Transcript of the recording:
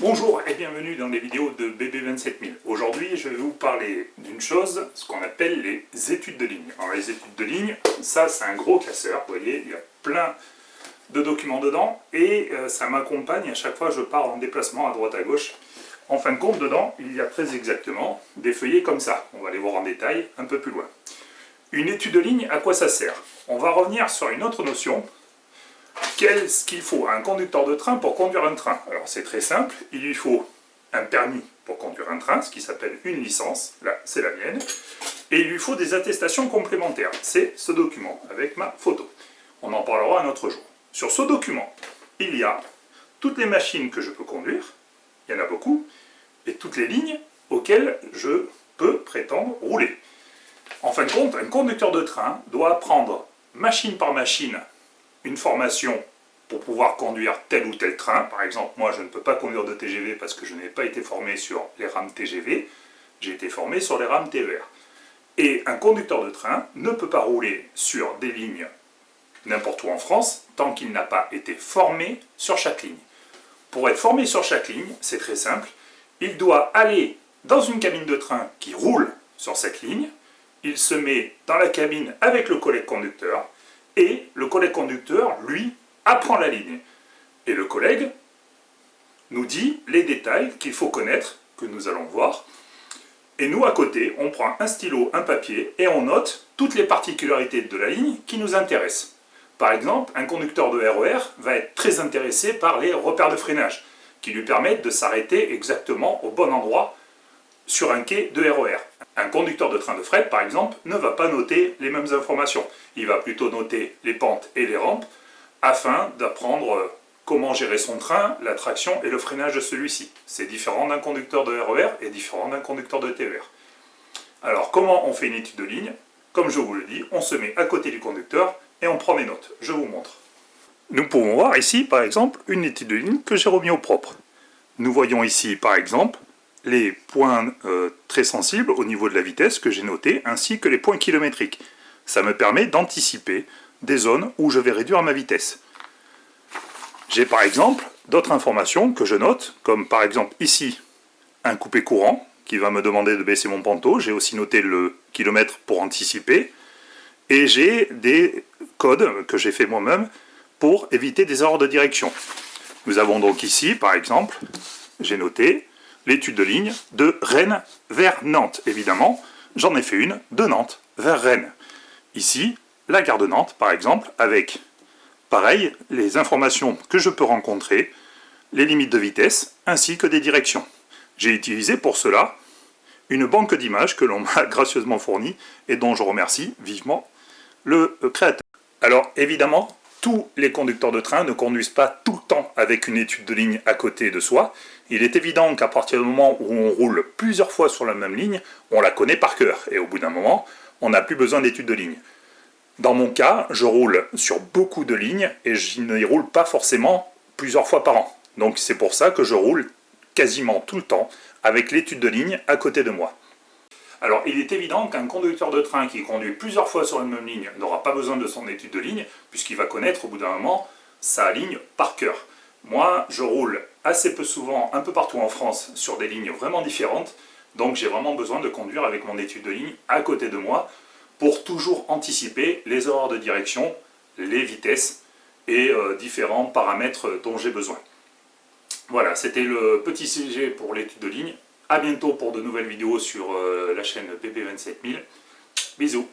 Bonjour et bienvenue dans les vidéos de BB27000. Aujourd'hui, je vais vous parler d'une chose, ce qu'on appelle les études de ligne. Alors les études de ligne, ça c'est un gros classeur, vous voyez, il y a plein de documents dedans et ça m'accompagne à chaque fois que je pars en déplacement à droite à gauche. En fin de compte, dedans, il y a très exactement des feuillets comme ça. On va les voir en détail un peu plus loin. Une étude de ligne, à quoi ça sert? On va revenir sur une autre notion. Qu'est-ce qu'il faut à un conducteur de train pour conduire un train? Alors c'est très simple, il lui faut un permis pour conduire un train, ce qui s'appelle une licence, là c'est la mienne, et il lui faut des attestations complémentaires, c'est ce document avec ma photo. On en parlera un autre jour. Sur ce document, il y a toutes les machines que je peux conduire, il y en a beaucoup, et toutes les lignes auxquelles je peux prétendre rouler. En fin de compte, un conducteur de train doit apprendre machine par machine une formation pour pouvoir conduire tel ou tel train. Par exemple, moi je ne peux pas conduire de TGV parce que je n'ai pas été formé sur les rames TGV, j'ai été formé sur les rames TER. Et un conducteur de train ne peut pas rouler sur des lignes n'importe où en France tant qu'il n'a pas été formé sur chaque ligne. Pour être formé sur chaque ligne, c'est très simple, il doit aller dans une cabine de train qui roule sur cette ligne, il se met dans la cabine avec le collègue conducteur, et le collègue conducteur, lui, apprend la ligne. Et le collègue nous dit les détails qu'il faut connaître, que nous allons voir. Et nous, à côté, on prend un stylo, un papier, et on note toutes les particularités de la ligne qui nous intéressent. Par exemple, un conducteur de RER va être très intéressé par les repères de freinage, qui lui permettent de s'arrêter exactement au bon endroit sur un quai de RER. Un conducteur de train de fret, par exemple, ne va pas noter les mêmes informations. Il va plutôt noter les pentes et les rampes afin d'apprendre comment gérer son train, la traction et le freinage de celui-ci. C'est différent d'un conducteur de RER et différent d'un conducteur de TER. Alors, comment on fait une étude de ligne? Comme je vous le dis, on se met à côté du conducteur et on prend des notes. Je vous montre. Nous pouvons voir ici, par exemple, une étude de ligne que j'ai remis au propre. Nous voyons ici, par exemple, les points très sensibles au niveau de la vitesse que j'ai notés, ainsi que les points kilométriques. Ça me permet d'anticiper des zones où je vais réduire ma vitesse. J'ai par exemple d'autres informations que je note, comme par exemple ici, un coupé courant, qui va me demander de baisser mon panneau. J'ai aussi noté le kilomètre pour anticiper. Et j'ai des codes que j'ai fait moi-même pour éviter des erreurs de direction. Nous avons donc ici, par exemple, j'ai noté l'étude de ligne de Rennes vers Nantes. Évidemment, j'en ai fait une de Nantes vers Rennes. Ici, la gare de Nantes, par exemple, avec, pareil, les informations que je peux rencontrer, les limites de vitesse, ainsi que des directions. J'ai utilisé pour cela une banque d'images que l'on m'a gracieusement fournie et dont je remercie vivement le créateur. Alors, évidemment, tous les conducteurs de train ne conduisent pas tout le temps avec une étude de ligne à côté de soi. Il est évident qu'à partir du moment où on roule plusieurs fois sur la même ligne, on la connaît par cœur. Et au bout d'un moment, on n'a plus besoin d'études de ligne. Dans mon cas, je roule sur beaucoup de lignes et je n'y roule pas forcément plusieurs fois par an. Donc c'est pour ça que je roule quasiment tout le temps avec l'étude de ligne à côté de moi. Alors, il est évident qu'un conducteur de train qui conduit plusieurs fois sur une même ligne n'aura pas besoin de son étude de ligne, puisqu'il va connaître au bout d'un moment sa ligne par cœur. Moi, je roule assez peu souvent, un peu partout en France, sur des lignes vraiment différentes, donc j'ai vraiment besoin de conduire avec mon étude de ligne à côté de moi, pour toujours anticiper les erreurs de direction, les vitesses et différents paramètres dont j'ai besoin. Voilà, c'était le petit sujet pour l'étude de ligne. A bientôt pour de nouvelles vidéos sur la chaîne BB27000. Bisous.